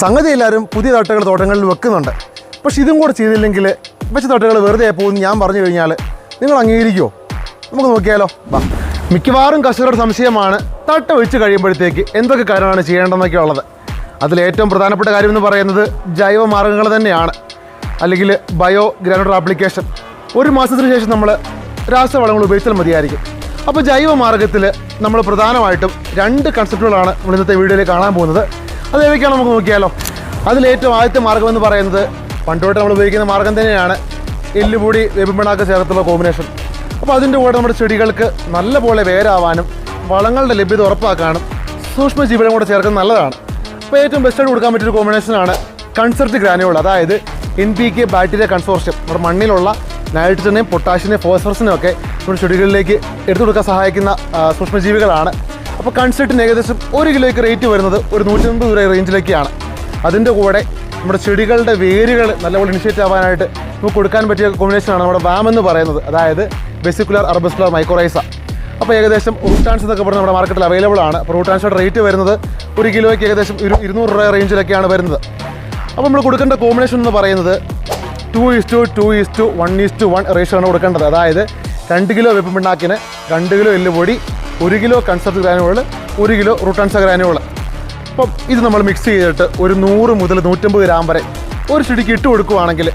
സംഗതി എല്ലാവരും പുതിയ തട്ടുകൾ തോട്ടങ്ങളിൽ വെക്കുന്നുണ്ട്. പക്ഷെ ഇതും കൂടെ ചെയ്തില്ലെങ്കിൽ വെച്ച തട്ടുകൾ വെറുതെ പോകുമെന്ന് ഞാൻ പറഞ്ഞു കഴിഞ്ഞാൽ നിങ്ങൾ അംഗീകരിക്കുമോ? നമുക്ക് നോക്കിയാലോ. മിക്കവാറും കർഷകരുടെ സംശയമാണ് തട്ട വെച്ച് കഴിയുമ്പോഴത്തേക്ക് എന്തൊക്കെ കാര്യമാണ് ചെയ്യേണ്ടതെന്നൊക്കെ ഉള്ളത്. അതിലേറ്റവും പ്രധാനപ്പെട്ട കാര്യം എന്ന് പറയുന്നത് ജൈവ മാർഗ്ഗങ്ങൾ തന്നെയാണ്, അല്ലെങ്കിൽ ബയോ ഗ്രാനുലർ ആപ്ലിക്കേഷൻ. ഒരു മാസത്തിന് ശേഷം നമ്മൾ രാസവളങ്ങൾ ഉപയോഗിച്ചാൽ മതിയായിരിക്കും. അപ്പോൾ ജൈവ മാർഗ്ഗത്തിൽ നമ്മൾ പ്രധാനമായിട്ടും 2 കൺസെപ്റ്റുകളാണ് നമ്മൾ ഇന്നത്തെ വീഡിയോയിൽ കാണാൻ പോകുന്നത്. അത് ഏതൊക്കെയാണ് നമുക്ക് നോക്കിയാലോ. അതിലേറ്റവും ആദ്യത്തെ മാർഗ്ഗം എന്ന് പറയുന്നത് പണ്ടോട്ട് നമ്മൾ ഉപയോഗിക്കുന്ന മാർഗ്ഗം തന്നെയാണ്, എല്ലുപൊടി വേപ്പിൻ ചേർത്തുള്ള കോമ്പിനേഷൻ. അപ്പോൾ അതിൻ്റെ കൂടെ നമ്മുടെ ചെടികൾക്ക് നല്ലപോലെ വേരാവാനും വളങ്ങളുടെ ലഭ്യത ഉറപ്പാക്കാനും സൂക്ഷ്മജീവികളും കൂടെ ചേർക്കുന്നത് നല്ലതാണ്. അപ്പോൾ ഏറ്റവും ബെസ്റ്റായിട്ട് കൊടുക്കാൻ പറ്റിയൊരു കോമ്പിനേഷനാണ് കൺസെർട്ട് ഗ്രാനുവൾ, അതായത് NPK ബാക്ടീരിയ കൺസോർഷ്യം. നമ്മുടെ മണ്ണിലുള്ള നൈട്രജനെയും പൊട്ടാഷ്യനെയും ഫോസ്ഫറസിനെയും ഒക്കെ നമ്മുടെ ചെടികളിലേക്ക് എടുത്തു കൊടുക്കാൻ സഹായിക്കുന്ന സൂക്ഷ്മജീവികളാണ്. അപ്പോൾ കൺസെർട്ടിന് ഏകദേശം 1 കിലോയ്ക്ക് റേറ്റ് വരുന്നത് ഒരു 150 രൂപ റേഞ്ചിലേക്കാണ്. അതിൻ്റെ കൂടെ നമ്മുടെ ചെടികളുടെ വേരുകൾ നല്ലപോലെ ഇനിഷ്യേറ്റ് ആവാനായിട്ട് നമുക്ക് കൊടുക്കാൻ പറ്റിയ കോമ്പിനേഷനാണ് നമ്മുടെ വാം എന്ന് പറയുന്നത്, അതായത് വെസിക്കുലർ അർബസ്കുലർ മൈക്കോറൈസ. അപ്പോൾ ഏകദേശം റൂട്ടാൻസ് എന്നൊക്കെ പറഞ്ഞ് നമ്മുടെ മാർക്കറ്റിൽ അവൈലബിൾ ആണ്. അപ്പോൾ റൂട്ടാൻസിയുടെ റേറ്റ് വരുന്നത് 1 കിലോയ്ക്ക് ഏകദേശം 200 രൂപ റേഞ്ചിലൊക്കെയാണ് വരുന്നത്. അപ്പോൾ നമ്മൾ കൊടുക്കേണ്ട കോമ്പിനേഷൻ എന്ന് പറയുന്നത് 2:1:1 റേഷ്യോയാണ് കൊടുക്കേണ്ടത്. അതായത് 2 കിലോ വേപ്പിൻ പിണ്ണാക്കിന് 2 കിലോ എല്ലുപൊടി, 1 കിലോ കൺസെർട്ട് ഗ്രാനുവൾ, 1 കിലോ റൂട്ടാൻസ ഗ്രാനുവൾ. അപ്പം ഇത് നമ്മൾ മിക്സ് ചെയ്തിട്ട് ഒരു 100 മുതൽ 150 ഗ്രാം വരെ ഒരു ചെടിക്ക് ഇട്ട് കൊടുക്കുകയാണെങ്കിൽ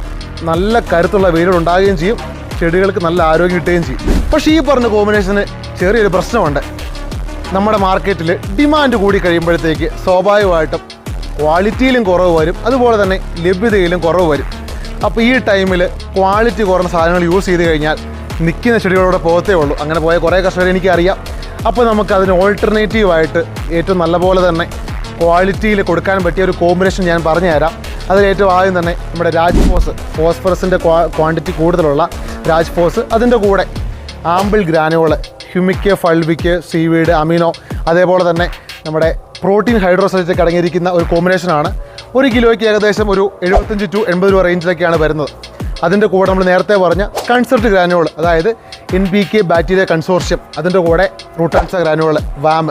നല്ല കരുത്തുള്ള വേരുകൾ ഉണ്ടാകുകയും ചെയ്യും, ചെടികൾക്ക് നല്ല ആരോഗ്യം കിട്ടുകയും ചെയ്യും. പക്ഷേ ഈ പറഞ്ഞ കോമ്പിനേഷന് ചെറിയൊരു പ്രശ്നമുണ്ട്. നമ്മുടെ മാർക്കറ്റിൽ ഡിമാൻഡ് കൂടി കഴിയുമ്പോഴത്തേക്ക് സ്വാഭാവികമായിട്ടും ക്വാളിറ്റിയിലും കുറവ് വരും, അതുപോലെ തന്നെ ലഭ്യതയിലും കുറവ് വരും. അപ്പോൾ ഈ ടൈമിൽ ക്വാളിറ്റി കുറഞ്ഞ സാധനങ്ങൾ യൂസ് ചെയ്ത് കഴിഞ്ഞാൽ നിൽക്കുന്ന ചെടികളോടെ പോകത്തേ ഉള്ളൂ. അങ്ങനെ പോയ കുറേ കർഷകരെ എനിക്കറിയാം. അപ്പോൾ നമുക്ക് അതിന് ഓൾട്ടർനേറ്റീവായിട്ട് ഏറ്റവും നല്ലപോലെ തന്നെ ക്വാളിറ്റിയിൽ കൊടുക്കാൻ പറ്റിയ ഒരു കോമ്പിനേഷൻ ഞാൻ പറഞ്ഞു തരാം. അതിലേറ്റവും ആദ്യം തന്നെ നമ്മുടെ രാജ്ഫോസ്, ഫോസ്ഫറസിൻ്റെ ക്വാണ്ടിറ്റി കൂടുതലുള്ള രാജ്ഫോസ്, അതിൻ്റെ കൂടെ ample ഗ്രാനുവൾ, humic, fulvic, seaweed, amino, അതേപോലെ തന്നെ നമ്മുടെ പ്രോട്ടീൻ ഹൈഡ്രോസൈറ്റൊക്കെ അടങ്ങിയിരിക്കുന്ന ഒരു കോമ്പിനേഷനാണ്. 1 കിലോയ്ക്ക് ഏകദേശം ഒരു 75 to 80 രൂപ റേഞ്ചിലൊക്കെയാണ് വരുന്നത്. അതിൻ്റെ കൂടെ നമ്മൾ നേരത്തെ പറഞ്ഞ കൺസെർട്ട് ഗ്രാനുവൾ, അതായത് NPK ബാക്ടീരിയ കൺസോർഷ്യം, അതിൻ്റെ കൂടെ റൂട്ടാൻസ ഗ്രാനുവൾ, വാം,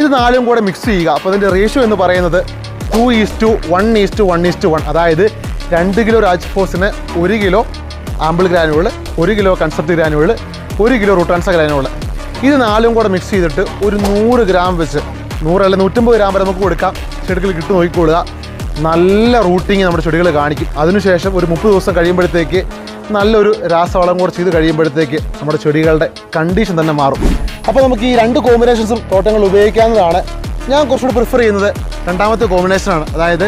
ഇത് 4ഉം കൂടെ മിക്സ് ചെയ്യുക. അപ്പോൾ അതിൻ്റെ റേഷ്യോ എന്ന് പറയുന്നത് 2:1:1:1, അതായത് 2 കിലോ രാജ്ഫോസിന് 1 കിലോ ആമ്പിൾ ഗ്രാനുവൾ, 1 കിലോ കൺസെർട്ട് ഗ്രാനുവൾ, 1 കിലോ റൂട്ടാൻസ ഗ്രാനുവൾ. ഇത് 4ഉം കൂടെ മിക്സ് ചെയ്തിട്ട് ഒരു 100 ഗ്രാം വെച്ച് 100 അല്ല 150 ഗ്രാം വരെ നമുക്ക് കൊടുക്കാം. ചെടികൾ കിട്ടി നോക്കിക്കൊള്ളുക. നല്ല റൂട്ടിങ് നമ്മുടെ ചെടികൾ കാണിക്കും. അതിനുശേഷം ഒരു 30 ദിവസം കഴിയുമ്പോഴത്തേക്ക് നല്ലൊരു രാസവളം കൂടെ ചെയ്ത് കഴിയുമ്പോഴത്തേക്ക് നമ്മുടെ ചെടികളുടെ കണ്ടീഷൻ തന്നെ മാറും. അപ്പോൾ നമുക്ക് ഈ 2 കോമ്പിനേഷൻസും തോട്ടങ്ങൾ ഉപയോഗിക്കാവുന്നതാണ്. ഞാൻ കുറച്ചുകൂടി പ്രിഫർ ചെയ്യുന്നത് 2ാമത്തെ കോമ്പിനേഷനാണ്, അതായത്